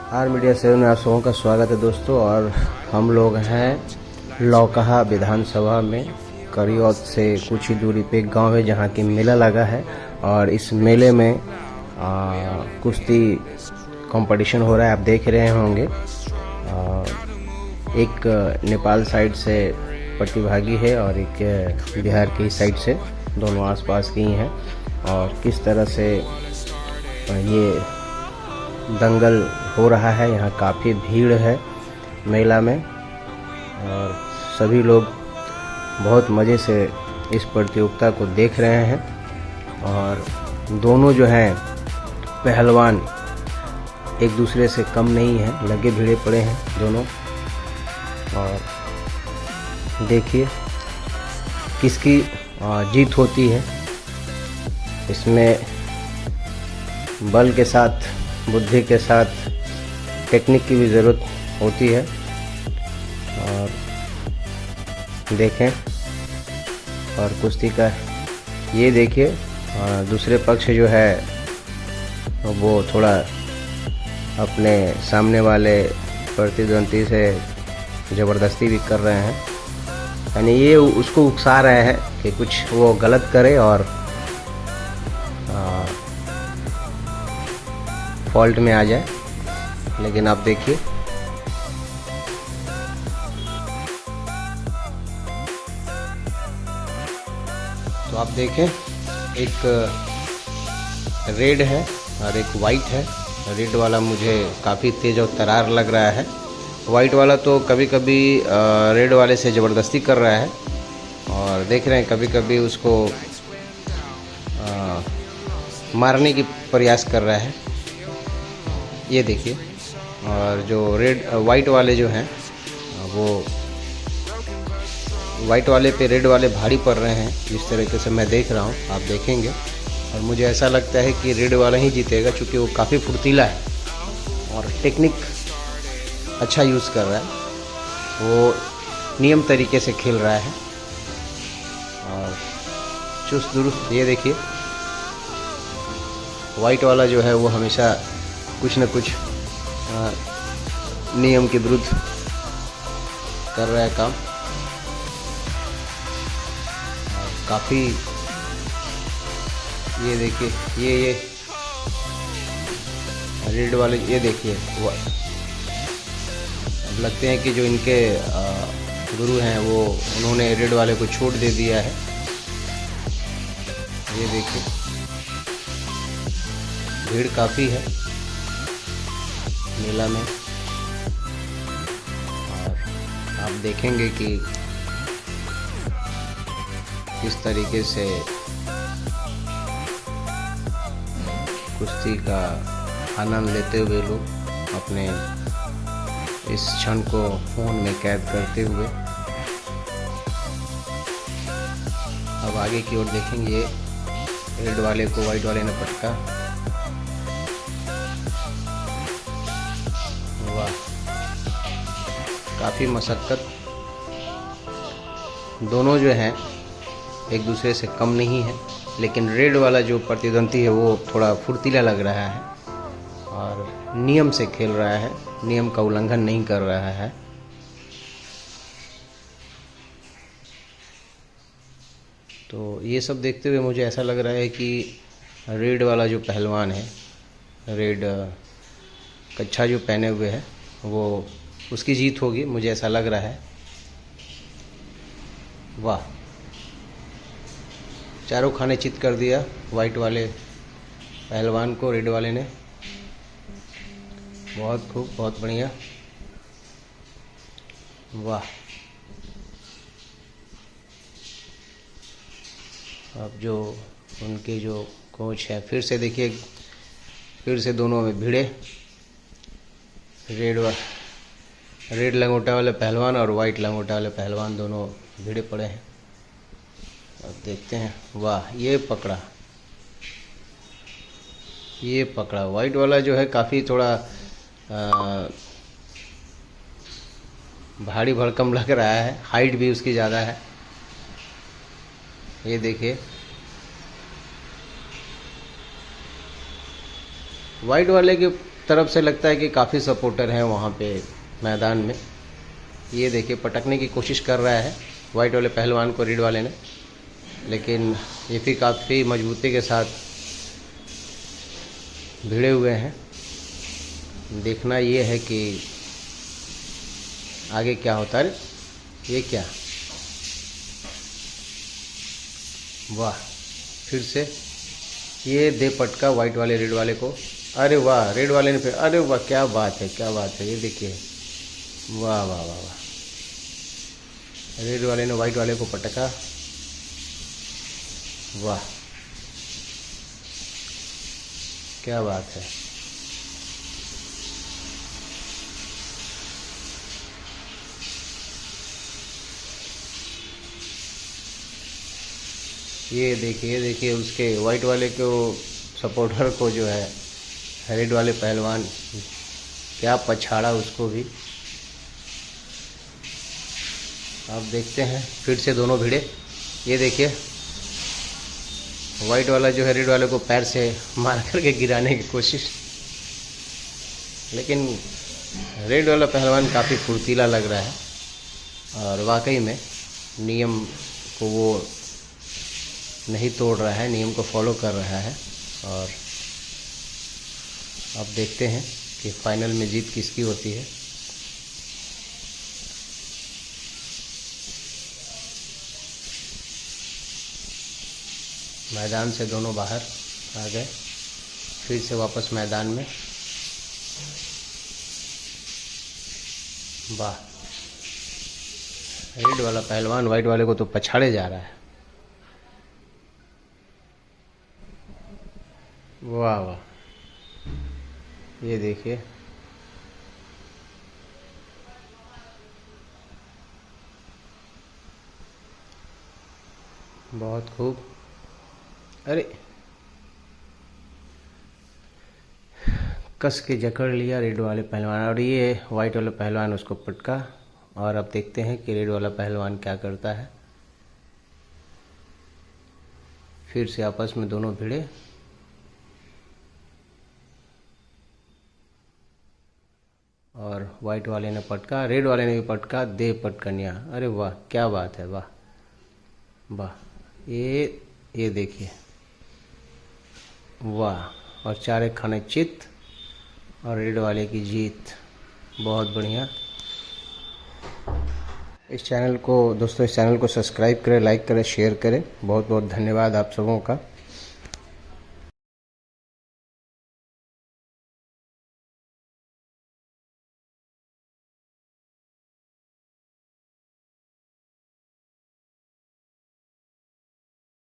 Are media 7 में आप सबों का स्वागत है दोस्तों। और हम लोग हैं लौकहा विधानसभा में, करियौत से कुछ ही दूरी पे एक गांव है जहां की मेला लगा है। और इस मेले में कुश्ती कंपटीशन हो रहा है, आप देख रहे होंगे। एक नेपाल साइड से प्रतिभागी है और एक बिहार की साइड से, दोनों आसपास की ही हैं। और किस तरह से ये दंगल हो रहा है, यहाँ काफ़ी भीड़ है मेला में और सभी लोग बहुत मज़े से इस प्रतियोगिता को देख रहे हैं। और दोनों जो हैं पहलवान एक दूसरे से कम नहीं हैं, लगे भिड़े पड़े हैं दोनों। और देखिए किसकी जीत होती है। इसमें बल के साथ, बुद्धि के साथ टेक्निक की भी ज़रूरत होती है। और देखें, और कुश्ती का ये देखिए, दूसरे पक्ष जो है वो थोड़ा अपने सामने वाले प्रतिद्वंदी से ज़बरदस्ती भी कर रहे हैं, यानी ये उसको उकसा रहे हैं कि कुछ वो गलत करे और फॉल्ट में आ जाए। लेकिन आप देखिए, तो आप देखें, एक रेड है और एक वाइट है। रेड वाला मुझे काफ़ी तेज़ और तरार लग रहा है। वाइट वाला तो कभी कभी रेड वाले से ज़बरदस्ती कर रहा है और देख रहे हैं कभी कभी उसको मारने की प्रयास कर रहा है, ये देखिए। और जो वाइट वाले जो हैं वो वाइट वाले पे रेड वाले भारी पड़ रहे हैं, जिस तरीके से मैं देख रहा हूँ, आप देखेंगे। और मुझे ऐसा लगता है कि रेड वाला ही जीतेगा, क्योंकि वो काफ़ी फुर्तीला है और टेक्निक अच्छा यूज़ कर रहा है, वो नियम तरीके से खेल रहा है और चुस्त दुरुस्त। ये देखिए, वाइट वाला जो है वो हमेशा कुछ न कुछ नियम के विरुद्ध कर रहा है काम। काफ़ी, ये देखिए, ये रेड वाले, ये देखिए, वो अब लगते हैं कि जो इनके गुरु हैं वो, उन्होंने रेड वाले को छूट दे दिया है। ये देखिए, भीड़ काफ़ी है मेला में। और आप देखेंगे कि किस तरीके से कुश्ती का आनंद लेते हुए लोग अपने इस क्षण को फ़ोन में कैद करते हुए। अब आगे की ओर देखेंगे, रेड वाले को वाइट वाले ने पटका। वाह, काफ़ी मशक्क़त। दोनों जो हैं एक दूसरे से कम नहीं है, लेकिन रेड वाला जो प्रतिद्वंदी है वो थोड़ा फुर्तीला लग रहा है और नियम से खेल रहा है, नियम का उल्लंघन नहीं कर रहा है। तो ये सब देखते हुए मुझे ऐसा लग रहा है कि रेड वाला जो पहलवान है, रेड कच्छा जो पहने हुए है, वो उसकी जीत होगी, मुझे ऐसा लग रहा है। वाह, चारों खाने चित कर दिया वाइट वाले पहलवान को रेड वाले ने। बहुत खूब, बहुत बढ़िया, वाह। अब जो उनके जो कोच है, फिर से देखिए, फिर से दोनों में भिड़े, रेड लंगोटा वाले पहलवान और वाइट लंगोटा वाले पहलवान दोनों भिड़े पड़े हैं। अब देखते हैं, वाह, ये पकड़ा वाइट वाला जो है काफ़ी थोड़ा भारी भरकम लग रहा है, हाइट भी उसकी ज़्यादा है। ये देखिए, वाइट वाले के तरफ से लगता है कि काफ़ी सपोर्टर हैं वहाँ पे मैदान में। ये देखिए पटकने की कोशिश कर रहा है वाइट वाले पहलवान को रेड वाले ने, लेकिन ये भी काफ़ी मजबूती के साथ भिड़े हुए हैं। देखना ये है कि आगे क्या होता है। ये क्या, वाह, फिर से ये दे पटका वाइट वाले रेड वाले को। अरे वाह, रेड वाले ने फिर, अरे वाह, क्या बात है, क्या बात है। ये देखिए, वाह वाह वाह वाह, रेड वाले ने वाइट वाले को पटका। वाह, क्या बात है। ये देखिए उसके वाइट वाले को सपोर्टर को जो है रेड वाले पहलवान क्या पछाड़ा उसको भी। आप देखते हैं फिर से दोनों भिड़े। ये देखिए वाइट वाला जो है रेड वाले को पैर से मार करके गिराने की कोशिश, लेकिन रेड वाला पहलवान काफ़ी फुर्तीला लग रहा है और वाकई में नियम को वो नहीं तोड़ रहा है, नियम को फॉलो कर रहा है। और अब देखते हैं कि फाइनल में जीत किसकी होती है। मैदान से दोनों बाहर आ गए, फिर से वापस मैदान में। वाह, रेड वाला पहलवान वाइट वाले को तो पछाड़े जा रहा है। वाह वाह, ये देखिए, बहुत खूब। अरे कस के जकड़ लिया रेड वाले पहलवान और ये वाइट वाला पहलवान उसको पटका। और अब देखते हैं कि रेड वाला पहलवान क्या करता है। फिर से आपस में दोनों भिड़े। और वाइट वाले ने पटका, रेड वाले ने भी पटका, दे पटकनिया। अरे वाह, क्या बात है, वाह वाह। ये देखिए, वाह, और चारे खाने चित और रेड वाले की जीत। बहुत बढ़िया। इस चैनल को दोस्तों, इस चैनल को सब्सक्राइब करें, लाइक करें, शेयर करें। बहुत बहुत धन्यवाद आप सबों का।